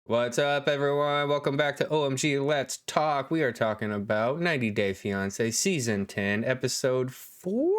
What's up, everyone? Welcome back to OMG Let's Talk. We are talking about 90 Day Fiancé Season 10, Episode 4?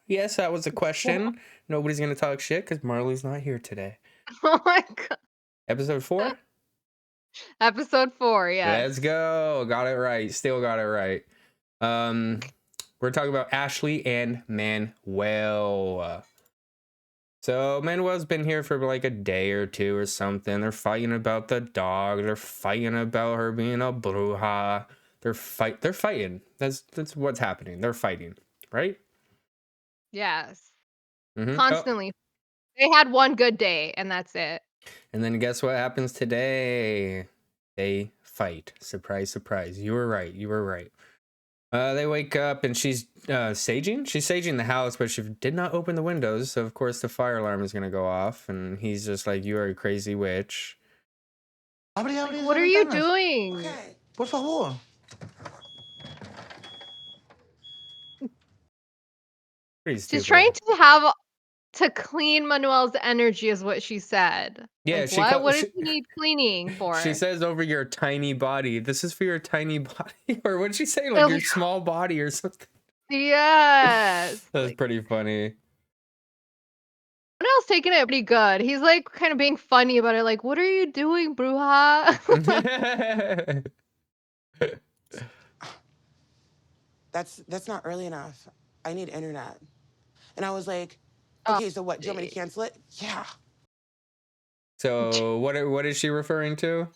Yes, that was a question. Nobody's going to talk shit because Marley's not here today. Oh my god. Episode 4? Episode 4, yes. Let's go. Got it right. Still got it right. We're talking about Ashley and Manuel. So Manuel's been here for like a day or two or something. They're fighting about the dog. They're fighting about her being a bruja. They're fighting. That's what's happening. They're fighting, right? Yes. Oh, Constantly. They had one good day, and that's it. and then guess what happens today? They fight. Surprise, surprise. You were right. You were right. They wake up and she's saging. She's saging the house, but she did not open the windows. So of course the fire alarm is gonna go off, and he's just like, "You are a crazy witch." Abre, abre What esas are you ventanas. doing? Okay. Por favor. Pretty She's stupid. trying to clean Manuel's energy is what she said. Yeah, like, what? What does he need cleaning for? She says over your tiny body. This is for your tiny body, or what did she say? Like Oh, your small body or something. yes. That's pretty funny. Manuel's taking it pretty good. He's like kind of being funny about it. Like, what are you doing, bruja? That's not early enough. I need internet. And I was like, Oh, okay, so what? Do you want me to cancel it? Yeah. So what is she referring to?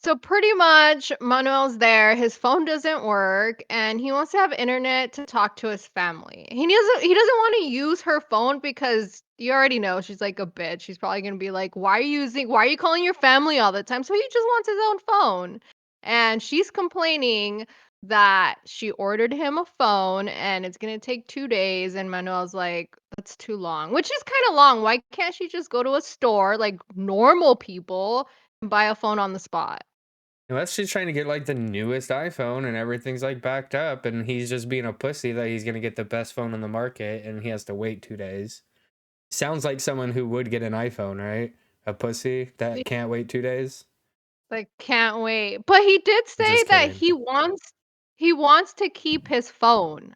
So pretty much Manuel's there, his phone doesn't work, and he wants to have internet to talk to his family. He doesn't want to use her phone because you already know she's like a bitch. She's probably gonna be like, why are you calling your family all the time? So he just wants his own phone. And she's complaining that she ordered him a phone and it's gonna take 2 days, and Manuel's like, that's too long. Which is kind of long. Why can't she just go to a store like normal people and buy a phone on the spot? Unless she's trying to get like the newest iPhone and everything's like backed up, and he's just being a pussy that he's gonna get the best phone on the market and he has to wait 2 days. Sounds like someone who would get an iPhone, right? A pussy that can't wait 2 days. Like, can't wait. But he did say Just that kidding. he wants to keep his phone.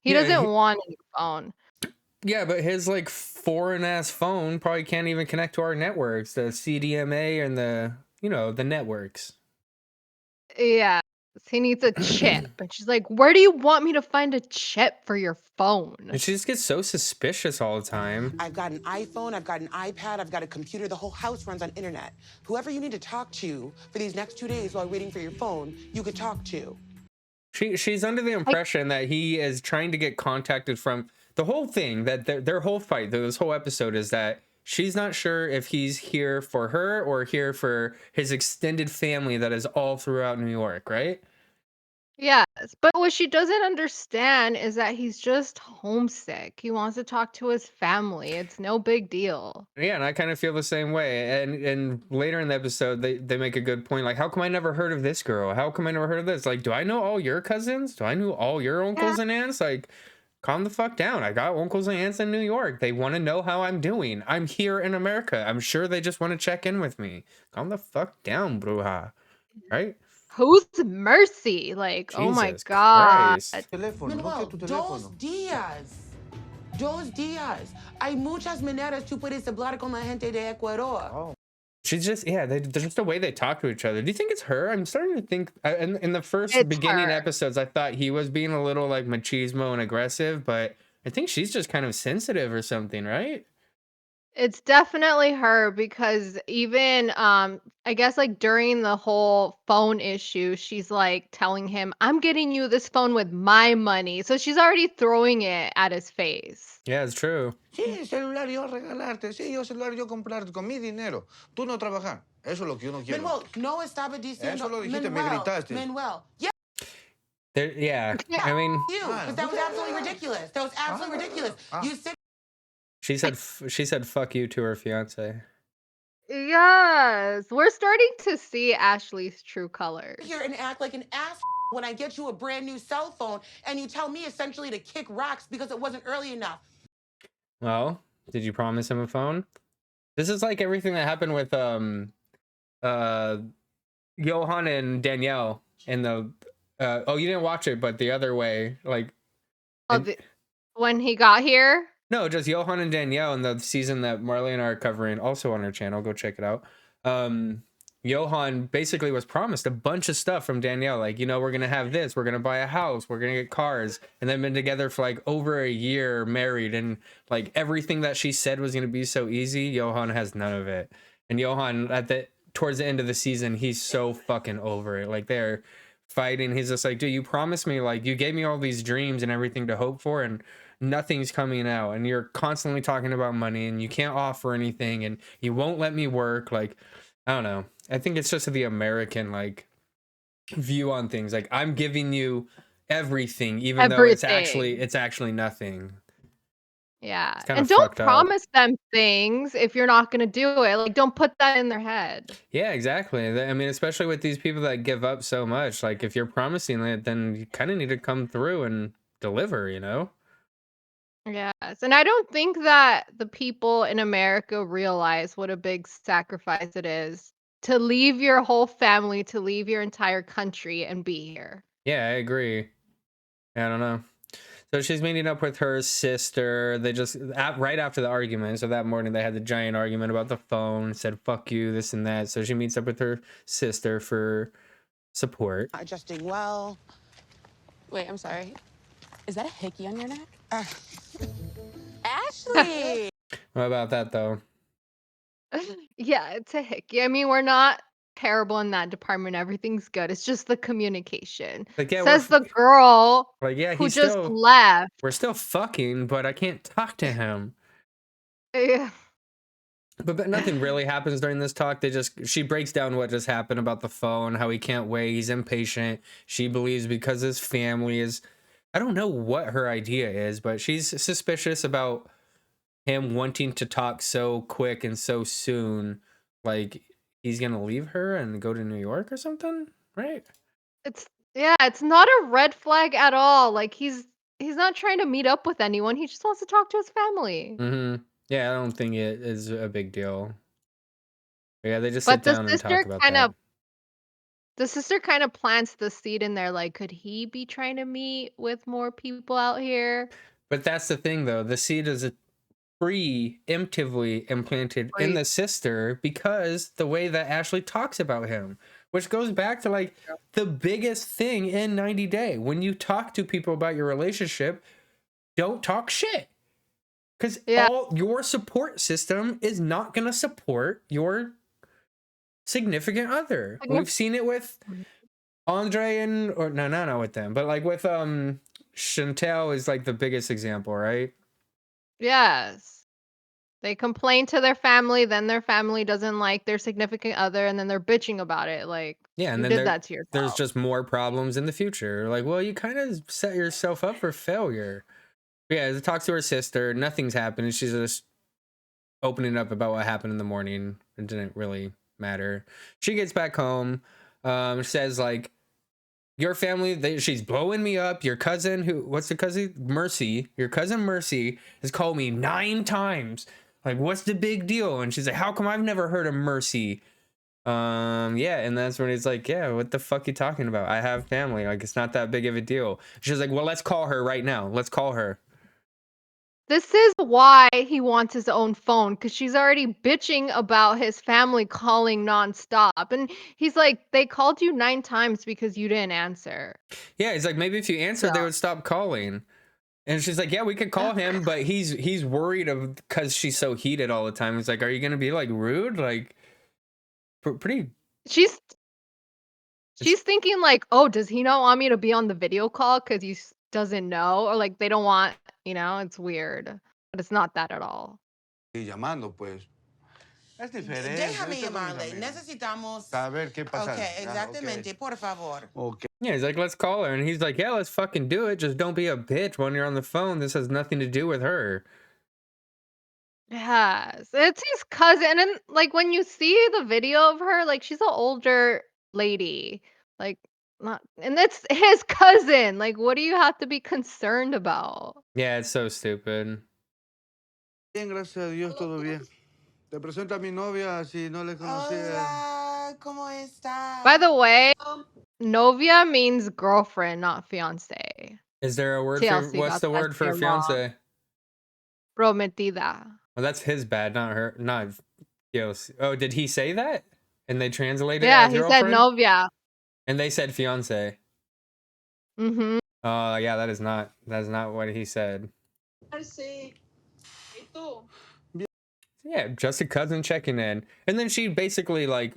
He Yeah, doesn't want a new phone. yeah, but his like foreign ass phone probably can't even connect to our networks, the CDMA and the networks. Yes, he needs a chip. And she's like, "Where do you want me to find a chip for your phone?" And she just gets so suspicious all the time. I've got an iPhone, I've got an iPad, I've got a computer. The whole house runs on internet. Whoever you need to talk to for these next 2 days while waiting for your phone, you could talk to. She's under the Like, impression that he is trying to get contacted from the whole thing, that their whole fight, this whole episode is that she's not sure if he's here for her or here for his extended family that is all throughout New York, right? yes, but what she doesn't understand is that he's just homesick. He wants to talk to his family. It's no big deal. Yeah, and I kind of feel the same way. And later in the episode, they make a good point. Like, how come I never heard of this girl? How come I never heard of this? Like, do I know all your cousins? Do I know all your Yeah. uncles and aunts? Like, calm the fuck down. I got uncles and aunts in New York. They want to know how I'm doing. I'm here in America. I'm sure they just want to check in with me. Calm the fuck down, bruja. Right? Who's Mercy? Like, oh my Jesus god. Christ. Teléfono, no quiero tu teléfono. 2 días. 2 días. Hay muchas maneras tú puedes hablar con la gente de Ecuador. She's just, yeah, they're just the way they talk to each other. Do you think it's her? I'm starting to think in the first It's beginning her. episodes, I thought he was being a little like machismo and aggressive, but I think she's just kind of sensitive or something, right? It's definitely her because even I guess like during the whole phone issue, she's like telling him, "I'm getting you this phone with my money." So she's already throwing it at his face. Yeah, it's true. Sí, celular yo regalarte, sí, yo celular yo comprarte con mi dinero. Tú no trabajar. Eso es lo que yo no quiero. Manuel, no estaba diciendo. Eso lo dijiste, me Manuel, gritaste. Manuel. Yeah. Yeah, I mean, You, because that was absolutely ridiculous. That was absolutely ridiculous. You sit she said fuck you to her fiance. Yes, we're starting to see Ashley's true colors. here and act like an ass when I get you a brand new cell phone and you tell me essentially to kick rocks because it wasn't early enough. Well, did you promise him a phone? This is like everything that happened with Johan and Danielle in the oh, you didn't watch it, but the other way, like Oh, and when he got here? no, just Johan and Danielle in the season that Marley and I are covering, also on our channel. Go check it out. Johan basically was promised a bunch of stuff from Danielle, like, you know, we're gonna have this, we're gonna buy a house, we're gonna get cars, and then been together for like over a year, married, and like everything that she said was gonna be so easy, Johan has none of it. And Johan towards the end of the season, he's so fucking over it. Like they're fighting. He's just like, dude, you promised me, like, you gave me all these dreams and everything to hope for, and nothing's coming out, and you're constantly talking about money, and you can't offer anything, and you won't let me work. Like, I don't know. I think it's just the American like view on things. Like, I'm giving you everything, even though it's actually nothing. Yeah. It's kind And of don't fucked up. promise them things if you're not gonna do it. Like, don't put that in their head. Yeah, exactly. I mean, especially with these people that give up so much. Like, if you're promising it, then you kind of need to come through and deliver, you know? Yes. And I don't think that the people in America realize what a big sacrifice it is to leave your whole family, to leave your entire country and be here. Yeah, I agree. I don't know. So she's meeting up with her sister. They just right after the argument. So that morning they had the giant argument about the phone. Said "fuck you," this and that. So she meets up with her sister for support. Adjusting well. Wait, I'm sorry. Is that a hickey on your neck? Ashley! What about that though? Yeah, it's a hickey. I mean, we're not terrible in that department. Everything's good. It's just the communication. Like, yeah, Says the girl like, yeah, who he's just still left. we're still fucking, but I can't talk to him. Yeah. But nothing really happens during this talk. She breaks down what just happened about the phone, how he can't wait, he's impatient. She believes because his family is, I don't know what her idea is, but she's suspicious about him wanting to talk so quick and so soon. Like he's gonna leave her and go to New York or something, right? It's not a red flag at all. Like he's not trying to meet up with anyone. He just wants to talk to his family. Mm-hmm. Yeah, I don't think it is a big deal. But yeah, they just sit But down and talk about that. the sister kind of plants the seed in there, like, could he be trying to meet with more people out here? But that's the thing, though. The seed is preemptively implanted in the sister because the way that Ashley talks about him, which goes back to like the biggest thing in 90 Day. When you talk to people about your relationship, don't talk shit. Because all your support system is not going to support your significant other. We've seen it with Andre and, or no, not with them, but like with Chantel is like the biggest example, right? Yes. They complain to their family, then their family doesn't like their significant other, and then they're bitching about it. Like, Yeah, and you then did that to there's yourself. just more problems in the future. Like, well, you kind of set yourself up for failure. But yeah, it talks to her sister. Nothing's happened. She's just opening up about what happened in the morning. It didn't really matter. She gets back home. Says like, your family, she's blowing me up. Your cousin, what's the cousin? Mercy. Your cousin Mercy has called me 9 times. Like, what's the big deal? And she's like, how come I've never heard of Mercy? Yeah, and that's when he's like, yeah, what the fuck you talking about? I have family. Like, it's not that big of a deal. She's like, well, let's call her right now. Let's call her. This is why he wants his own phone, because she's already bitching about his family calling nonstop. And he's like, they called you 9 times because you didn't answer. Yeah, he's like, maybe if you answered, they would stop calling. And she's like, yeah, we could call him, but he's worried because she's so heated all the time. He's like, are you gonna be like rude? Like, pretty. She's thinking like, oh, does he not want me to be on the video call because he doesn't know, or like they don't want, it's weird, but it's not that at all. Y llamando, pues. Es diferente. Déjame llamarle. Necesitamos saber qué pasa. Okay, exactamente. Por favor. Okay. Yeah, he's like, let's call her. And he's like, yeah, let's fucking do it. Just don't be a bitch when you're on the phone. This has nothing to do with her. Yes, it's his cousin, and like when you see the video of her, like she's an older lady, like not, and it's his cousin. Like, what do you have to be concerned about? Yeah, it's so stupid. Bien, gracias a Dios, todo bien. Te presento a mi novia si no le conocía. Hola, ¿cómo está? By the way, novia means girlfriend, not fiance. Is there a word for TLC what's got the that word for shit wrong. fiance? Prometida. Well, that's his bad, not her, not Yos. Oh, did he say that? And they translated it Yeah, as he said girlfriend? novia. And they said fiance. Mm-hmm. Yeah, that is not what he said. Yeah, just a cousin checking in. And then she basically like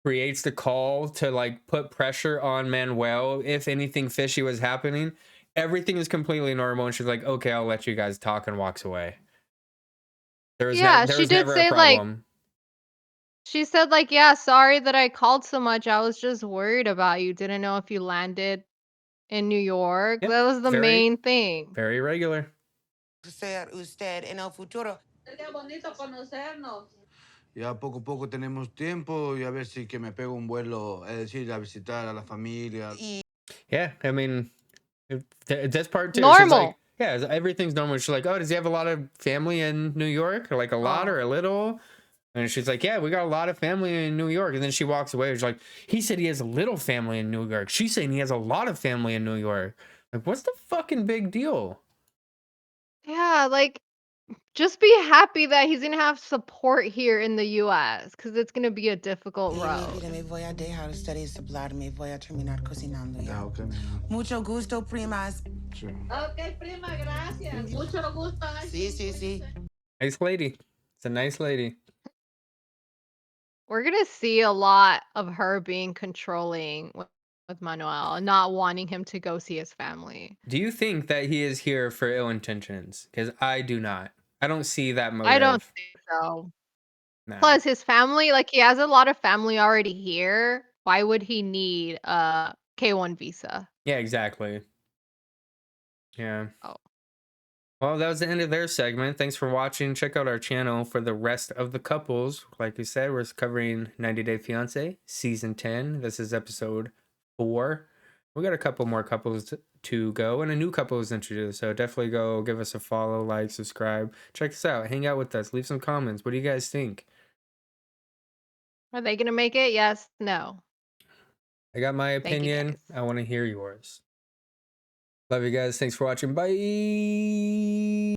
creates the call to like put pressure on Manuel if anything fishy was happening. Everything is completely normal, and she's like, "Okay, I'll let you guys talk," and walks away. Yeah, There she was did never a say like problem. she said like, yeah, sorry that I called so much. I was just worried about you. Didn't know if you landed in New York. Yep, That was the main thing. very regular. Ser usted en el futuro. Ya poco a poco tenemos tiempo y a ver si que me pego un vuelo, es decir, a visitar a la familia. Yeah, I mean, this part too. She's like, Normal. yeah, everything's normal. She's like, oh, does he have a lot of family in New York, or like a lot or a little? And she's like, yeah, we got a lot of family in New York. And then she walks away. She's like, he said he has a little family in New York. She's saying he has a lot of family in New York. Like, what's the fucking big deal? Yeah, like just be happy that he's gonna have support here in the US because it's gonna be a difficult road. Mira, me voy a dejar ustedes hablar. Me voy a terminar cocinando ya. Ya, ok, mi amor. Mucho gusto, primas. Sí. Okay, prima, gracias. Mucho gusto. Sí, sí, sí. Nice lady. It's a nice lady. We're gonna see a lot of her being controlling with Manuel and not wanting him to go see his family. Do you think that he is here for ill intentions? Because I do not. I don't see that I don't motive. think so. No. Plus, his family, like he has a lot of family already here. Why would he need a K1 visa? Yeah, exactly. Yeah. Oh. Well, that was the end of their segment. Thanks for watching. Check out our channel for the rest of the couples. Like we said, we're covering 90 Day Fiancé, Season 10. This is episode 4. We got a couple more couples to go, and a new couple is introduced. So definitely go give us a follow, like, subscribe. Check us out. Hang out with us. Leave some comments. What do you guys think? Are they gonna make it? Yes, no. I got my Thank you, opinion. guys. I want to hear yours. Love you guys. Thanks for watching. Bye.